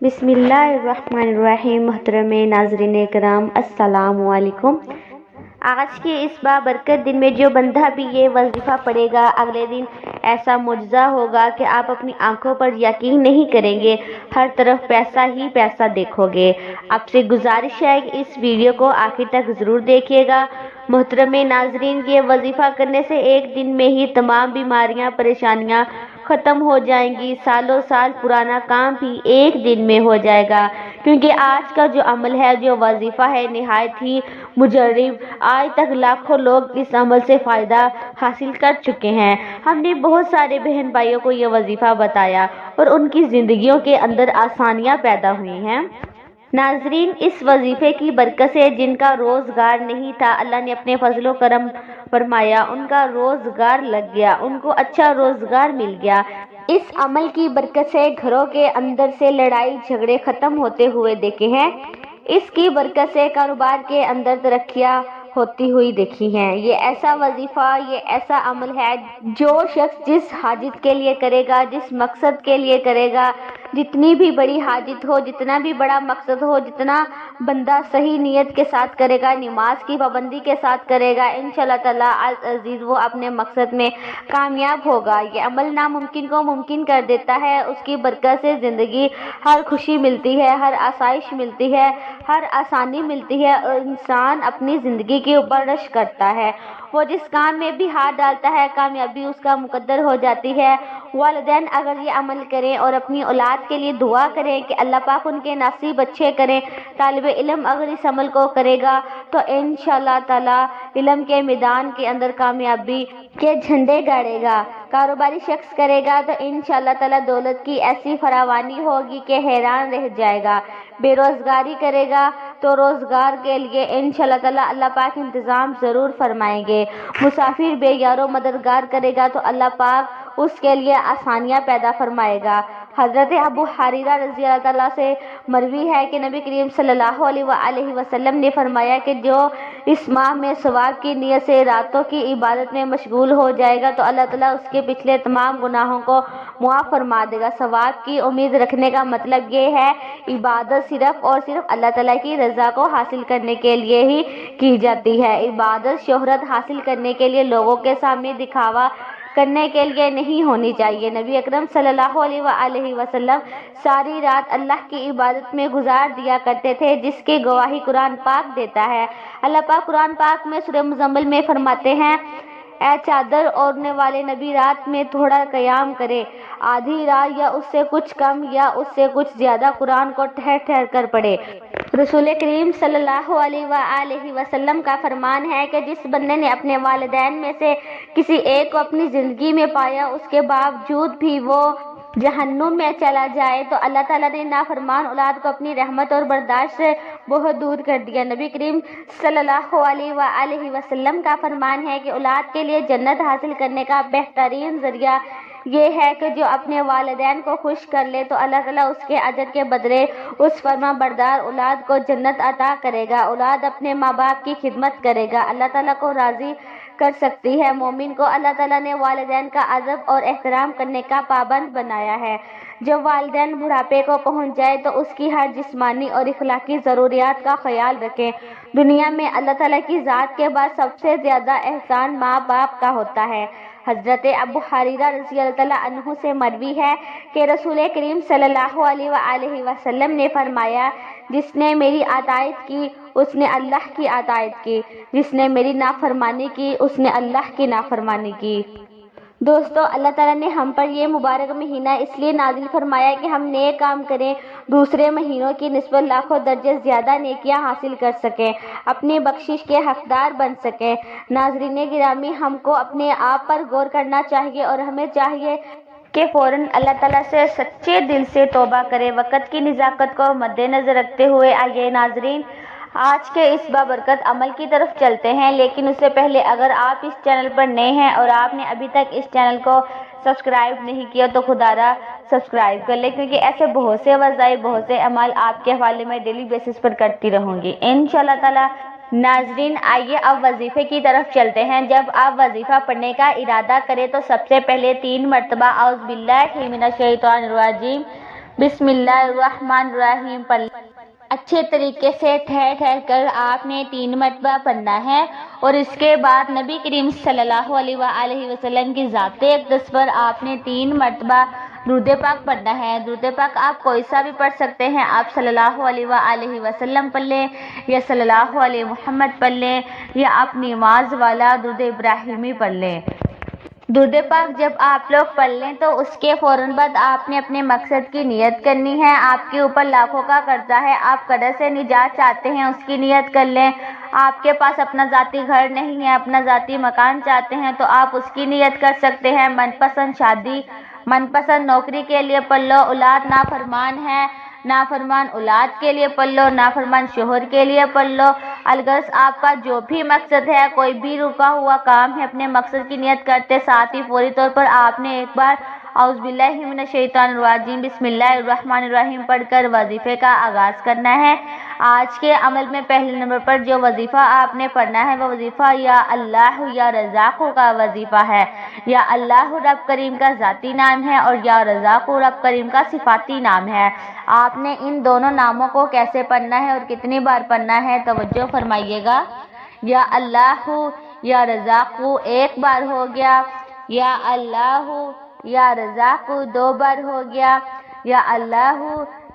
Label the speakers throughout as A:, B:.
A: بسم اللہ الرحمن الرحیم۔ محترم ناظرین کرام، السلام علیکم۔ آج کے اس بابرکت دن میں جو بندہ بھی یہ وظیفہ پڑھے گا، اگلے دن ایسا معجزہ ہوگا کہ آپ اپنی آنکھوں پر یقین نہیں کریں گے، ہر طرف پیسہ ہی پیسہ دیکھو گے۔ آپ سے گزارش ہے کہ اس ویڈیو کو آخر تک ضرور دیکھیے گا۔ محترم ناظرین، یہ وظیفہ کرنے سے ایک دن میں ہی تمام بیماریاں، پریشانیاں ختم ہو جائیں گی۔ سالوں سال پرانا کام بھی ایک دن میں ہو جائے گا، کیونکہ آج کا جو عمل ہے، جو وظیفہ ہے، نہایت ہی مجرب۔ آج تک لاکھوں لوگ اس عمل سے فائدہ حاصل کر چکے ہیں۔ ہم نے بہت سارے بہن بھائیوں کو یہ وظیفہ بتایا اور ان کی زندگیوں کے اندر آسانیاں پیدا ہوئی ہیں۔ ناظرین، اس وظیفے کی برکت سے جن کا روزگار نہیں تھا، اللہ نے اپنے فضل و کرم فرمایا، ان کا روزگار لگ گیا، ان کو اچھا روزگار مل گیا۔ اس عمل کی برکت سے گھروں کے اندر سے لڑائی جھگڑے ختم ہوتے ہوئے دیکھے ہیں۔ اس کی برکت سے کاروبار کے اندر ترقیاں ہوتی ہوئی دیکھی ہیں۔ یہ ایسا وظیفہ، یہ ایسا عمل ہے، جو شخص جس حاجت کے لیے کرے گا، جس مقصد کے لیے کرے گا، جتنی بھی بڑی حاجت ہو، جتنا بھی بڑا مقصد ہو، جتنا بندہ صحیح نیت کے ساتھ کرے گا، نماز کی پابندی کے ساتھ کرے گا، انشاءاللہ تعالیٰ عزیز وہ اپنے مقصد میں کامیاب ہوگا۔ یہ عمل ناممکن کو ممکن کر دیتا ہے۔ اس کی برکت سے زندگی ہر خوشی ملتی ہے، ہر آسائش ملتی ہے، ہر آسانی ملتی ہے، اور انسان اپنی زندگی کے اوپر رشک کرتا ہے۔ وہ جس کام میں بھی ہاتھ ڈالتا ہے، کامیابی اس کا مقدر ہو جاتی ہے۔ والدین اگر یہ عمل کریں اور اپنی اولاد کے لیے دعا کریں کہ اللہ پاک ان کے نصیب اچھے کریں، طالب علم اگر اس عمل کو کرے گا تو انشاءاللہ تعالیٰ علم کے میدان کے اندر کامیابی کے جھنڈے گاڑے گا۔ کاروباری شخص کرے گا تو انشاءاللہ تعالیٰ دولت کی ایسی فراوانی ہوگی کہ حیران رہ جائے گا۔ بے روزگاری کرے گا تو روزگار کے لیے انشاءاللہ تعالیٰ اللہ پاک انتظام ضرور فرمائیں گے۔ مسافر بے یار و مددگار کرے گا تو اللہ پاک اس کے لیے آسانیاں پیدا فرمائے گا۔ حضرت ابو حریرہ رضی اللہ تعالیٰ سے مروی ہے کہ نبی کریم صلی اللہ علیہ وآلہ وسلم نے فرمایا کہ جو اس ماہ میں ثواب کی نیت سے راتوں کی عبادت میں مشغول ہو جائے گا تو اللہ تعالیٰ اس کے پچھلے تمام گناہوں کو معاف فرما دے گا۔ ثواب کی امید رکھنے کا مطلب یہ ہے، عبادت صرف اور صرف اللہ تعالیٰ کی رضا کو حاصل کرنے کے لیے ہی کی جاتی ہے۔ عبادت شہرت حاصل کرنے کے لیے، لوگوں کے سامنے دکھاوا کرنے کے لیے نہیں ہونی چاہیے۔ نبی اکرم صلی اللہ علیہ وآلہ وسلم ساری رات اللہ کی عبادت میں گزار دیا کرتے تھے، جس کی گواہی قرآن پاک دیتا ہے۔ اللہ پاک قرآن پاک میں سورہ مزمل میں فرماتے ہیں، اے چادر اوڑھنے والے نبی، رات میں تھوڑا قیام کرے، آدھی رات یا اس سے کچھ کم یا اس سے کچھ زیادہ قرآن کو ٹھہر ٹھہر کر پڑھے۔ رسول کریم صلی اللہ علیہ وآلہ وسلم کا فرمان ہے کہ جس بندے نے اپنے والدین میں سے کسی ایک کو اپنی زندگی میں پایا، اس کے باوجود بھی وہ جہنم میں چلا جائے تو اللہ تعالیٰ نے نافرمان اولاد کو اپنی رحمت اور برداشت سے بہت دور کر دیا۔ نبی کریم صلی اللہ علیہ وآلہ وسلم کا فرمان ہے کہ اولاد کے لیے جنت حاصل کرنے کا بہترین ذریعہ یہ ہے کہ جو اپنے والدین کو خوش کر لے تو اللہ تعالیٰ اس کے اجر کے بدلے اس فرما بردار اولاد کو جنت عطا کرے گا۔ اولاد اپنے ماں باپ کی خدمت کرے گا، اللہ تعالیٰ کو راضی کر سکتی ہے۔ مومن کو اللہ تعالیٰ نے والدین کا ادب اور احترام کرنے کا پابند بنایا ہے۔ جب والدین بڑھاپے کو پہنچ جائے تو اس کی ہر جسمانی اور اخلاقی ضروریات کا خیال رکھیں۔ دنیا میں اللہ تعالیٰ کی ذات کے بعد سب سے زیادہ احسان ماں باپ کا ہوتا ہے۔ حضرت ابو حریرہ رضی اللہ تعالیٰ عنہ سے مروی ہے کہ رسول کریم صلی اللہ علیہ وآلہ وسلم نے فرمایا، جس نے میری اطاعت کی اس نے اللہ کی اطاعت کی، جس نے میری نافرمانی کی اس نے اللہ کی نافرمانی کی۔ دوستو، اللہ تعالیٰ نے ہم پر یہ مبارک مہینہ اس لیے نازل فرمایا کہ ہم نیک کام کریں، دوسرے مہینوں کی نسبت لاکھوں درجے زیادہ نیکیاں حاصل کر سکیں، اپنی بخشش کے حقدار بن سکیں۔ ناظرین گرامی، ہم کو اپنے آپ پر غور کرنا چاہیے اور ہمیں چاہیے کہ فوراً اللہ تعالیٰ سے سچے دل سے توبہ کرے۔ وقت کی نزاکت کو مد نظر رکھتے ہوئے آئیے ناظرین آج کے اس بابرکت عمل کی طرف چلتے ہیں، لیکن اس سے پہلے اگر آپ اس چینل پر نئے ہیں اور آپ نے ابھی تک اس چینل کو سبسکرائب نہیں کیا تو خدا را سبسکرائب کر لیں، کیونکہ ایسے بہت سے وظائف، بہت سے اعمال آپ کے حوالے میں ڈیلی بیسس پر کرتی رہوں گی انشاءاللہ تعالی۔ ناظرین آئیے اب وظیفے کی طرف چلتے ہیں۔ جب آپ وظیفہ پڑھنے کا ارادہ کریں تو سب سے پہلے 3 مرتبہ اعوذ باللہ من الشیطان الرجیم بسم اللہ الرحمن الرحیم پڑھ لیں۔ اچھے طریقے سے ٹھہر ٹھہر کر آپ نے 3 مرتبہ پڑھنا ہے اور اس کے بعد نبی کریم صلی اللہ علیہ وآلہ وسلم کی ذات اقدس پر آپ نے 3 مرتبہ درود پاک پڑھنا ہے۔ درود پاک آپ کوئی سا بھی پڑھ سکتے ہیں، آپ صلی اللہ علیہ وآلہ وسلم پڑھ لیں یا صلی اللہ علیہ محمد پڑھ لیں یا آپ نماز والا درود ابراہیمی پڑھ لیں۔ درود پاک جب آپ لوگ پڑھ لیں تو اس کے فوراً بعد آپ نے اپنے مقصد کی نیت کرنی ہے۔ آپ کے اوپر لاکھوں کا قرضہ ہے، آپ قرض سے نجات چاہتے ہیں، اس کی نیت کر لیں۔ آپ کے پاس اپنا ذاتی گھر نہیں ہے، اپنا ذاتی مکان چاہتے ہیں تو آپ اس کی نیت کر سکتے ہیں۔ من پسند شادی، من پسند نوکری کے لیے پڑھ لو۔ اولاد نافرمان ہے، نافرمان اولاد کے لیے پڑھ لو، نافرمان شوہر کے لیے پڑھ لو۔ الغرض آپ کا جو بھی مقصد ہے، کوئی بھی رکا ہوا کام ہے، اپنے مقصد کی نیت کرتے ساتھ ہی فوری طور پر آپ نے ایک بار اعوذ باللہ من الشیطان الرجیم بسم اللہ الرحمن الرحیم پڑھ کر وظیفے کا آغاز کرنا ہے۔ آج کے عمل میں پہلے نمبر پر جو وظیفہ آپ نے پڑھنا ہے وہ وظیفہ یا اللہ یا رزاق کا وظیفہ ہے۔ یا اللہ رب کریم کا ذاتی نام ہے اور یا رزاق رب کریم کا صفاتی نام ہے۔ آپ نے ان دونوں ناموں کو کیسے پڑھنا ہے اور کتنی بار پڑھنا ہے توجہ فرمائیے گا۔ یا اللہ یا رزاق 1 بار ہو گیا، یا اللہ یا رزاق 2 بار ہو گیا، یا اللہ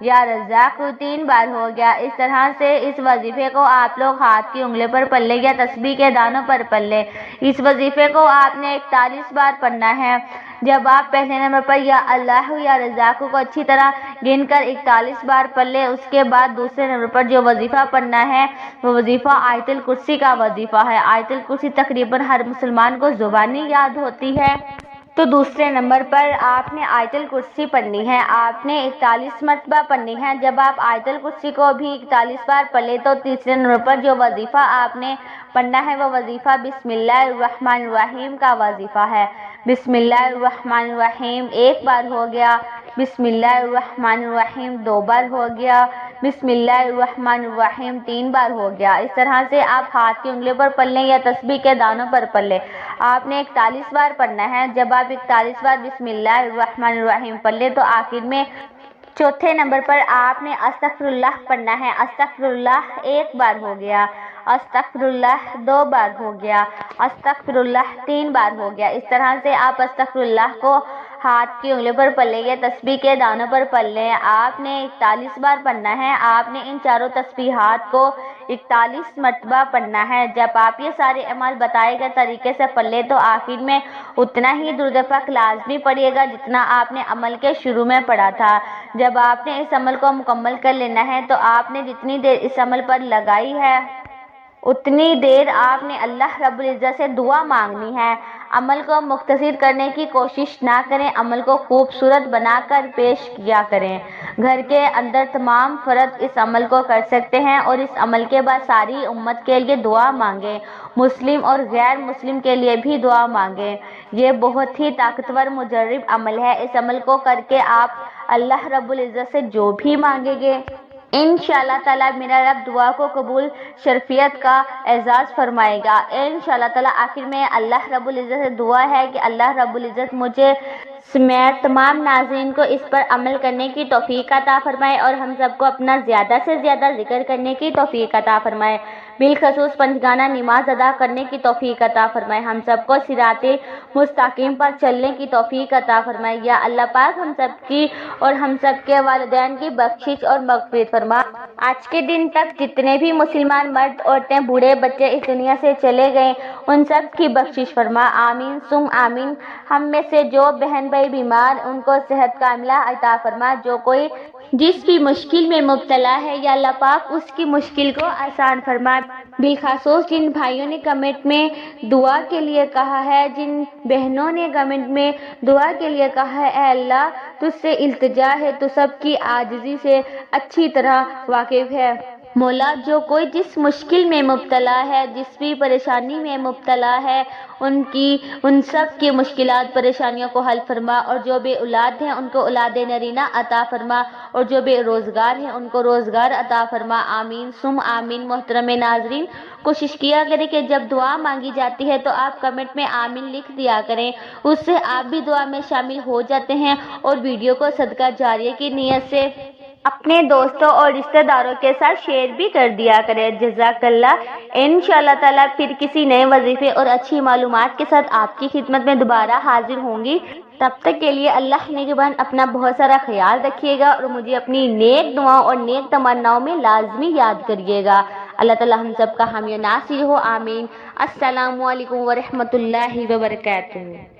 A: یا رزاق 3 بار ہو گیا۔ اس طرح سے اس وظیفے کو آپ لوگ ہاتھ کی انگلی پر پڑھ لیں یا تسبیح کے دانوں پر پڑھ لیں۔ اس وظیفے کو آپ نے 41 بار پڑھنا ہے۔ جب آپ پہلے نمبر پر یا اللہ یا رزاق کو اچھی طرح گن کر 41 بار پڑھ لیں، اس کے بعد دوسرے نمبر پر جو وظیفہ پڑھنا ہے وہ وظیفہ آیت الکرسی کا وظیفہ ہے۔ آیت الکرسی تقریباً ہر مسلمان کو زبانی یاد ہوتی ہے، تو دوسرے نمبر پر آپ نے آیت الکرسی پڑھنی ہے۔ آپ نے 41 مرتبہ پڑھنی ہے۔ جب آپ آیت الکرسی کو بھی 41 بار پڑھ لیں تو تیسرے نمبر پر جو وظیفہ آپ نے پڑھنا ہے وہ وظیفہ بسم اللہ الرحمن الرحیم کا وظیفہ ہے۔ بسم اللہ الرحمن الرحیم 1 بار ہو گیا، بسم اللہ الرحمن الرحیم 2 بار ہو گیا، بسم اللہ الرحمن الرحیم 3 بار ہو گیا۔ اس طرح سے آپ ہاتھ کی انگلیوں پر پڑھ لیں یا تسبیح کے دانوں پر پڑھ لیں۔ آپ نے 41 بار پڑھنا ہے۔ جب آپ 41 بار بسم اللہ الرحمن الرحیم پڑھ لیں تو آخر میں چوتھے نمبر پر آپ نے استغفر اللہ پڑھنا ہے۔ استغفر اللہ 1 بار ہو گیا، استغفر اللہ 2 بار ہو گیا، استغفر اللہ 3 بار ہو گیا۔ اس طرح سے آپ استغفر اللہ کو ہاتھ کی انگلیوں پر پڑھ لیں یا تسبیح کے دانوں پر پڑھ لیں۔ آپ نے 41 بار پڑھنا ہے۔ آپ نے ان چاروں تسبیحات کو 41 مرتبہ پڑھنا ہے۔ جب آپ یہ سارے اعمال بتائے گئے طریقے سے پڑھ لیں تو آخر میں اتنا ہی درود پاک لازمی پڑھیے گا جتنا آپ نے عمل کے شروع میں پڑھا تھا۔ جب آپ نے اس عمل کو مکمل کر لینا ہے تو آپ نے جتنی دیر اس عمل پر لگائی ہے اتنی دیر آپ نے اللہ رب العزت سے دعا مانگنی ہے۔ عمل کو مختصر کرنے کی کوشش نہ کریں، عمل کو خوبصورت بنا کر پیش کیا کریں۔ گھر کے اندر تمام فرد اس عمل کو کر سکتے ہیں اور اس عمل کے بعد ساری امت کے لیے دعا مانگیں، مسلم اور غیر مسلم کے لیے بھی دعا مانگیں۔ یہ بہت ہی طاقتور مجرب عمل ہے۔ اس عمل کو کر کے آپ اللہ رب العزت سے جو بھی مانگیں گے انشاءاللہ تعالیٰ میرا رب دعا کو قبول شرفیت کا اعزاز فرمائے گا۔ انشاءاللہ تعالیٰ آخر میں اللہ رب العزت سے دعا ہے کہ اللہ رب العزت مجھے سمیت تمام ناظرین کو اس پر عمل کرنے کی توفیق عطا فرمائے اور ہم سب کو اپنا زیادہ سے زیادہ ذکر کرنے کی توفیق عطا فرمائے، بالخصوص پنجگانہ نماز ادا کرنے کی توفیق عطا فرمائے، ہم سب کو صراط مستقیم پر چلنے کی توفیق عطا فرمائے۔ یا اللہ پاک ہم سب کی اور ہم سب کے والدین کی بخشش اور مغفرت فرما۔ آج کے دن تک جتنے بھی مسلمان مرد، عورتیں، بوڑھے، بچے اس دنیا سے چلے گئے ان سب کی بخشش فرما، آمین ثم آمین۔ ہم میں سے جو بہن بھائی بیمار ان کو صحت کاملہ عطا فرما، جو کوئی جس بھی مشکل میں مبتلا ہے یا اللہ پاک اس کی مشکل کو آسان فرما۔ بالخصوص جن بھائیوں نے کمنٹ میں دعا کے لیے کہا ہے، جن بہنوں نے کمنٹ میں دعا کے لیے کہا ہے، اے اللہ تجھ سے التجا ہے، تو سب کی عاجزی سے اچھی طرح واقف ہے۔ مولا جو کوئی جس مشکل میں مبتلا ہے، جس بھی پریشانی میں مبتلا ہے، ان سب کی مشکلات پریشانیوں کو حل فرما، اور جو بے اولاد ہیں ان کو اولاد نرینہ عطا فرما، اور جو بے روزگار ہیں ان کو روزگار عطا فرما۔ آمین ثم آمین۔ محترم ناظرین، کوشش کیا کریں کہ جب دعا مانگی جاتی ہے تو آپ کمنٹ میں آمین لکھ دیا کریں، اس سے آپ بھی دعا میں شامل ہو جاتے ہیں، اور ویڈیو کو صدقہ جاریہ کی نیت سے اپنے دوستوں اور رشتہ داروں کے ساتھ شیئر بھی کر دیا کریں۔ جزاک اللہ۔ انشاءاللہ تعالیٰ پھر کسی نئے وظیفے اور اچھی معلومات کے ساتھ آپ کی خدمت میں دوبارہ حاضر ہوں گی۔ تب تک کے لیے اللہ نگہبان، اپنا بہت سارا خیال رکھیے گا، اور مجھے اپنی نیک دعاؤں اور نیک تمناؤں میں لازمی یاد کریے گا۔ اللہ تعالیٰ ہم سب کا حامی و ناصر ہو، آمین۔ السلام علیکم ورحمۃ اللہ وبرکاتہ۔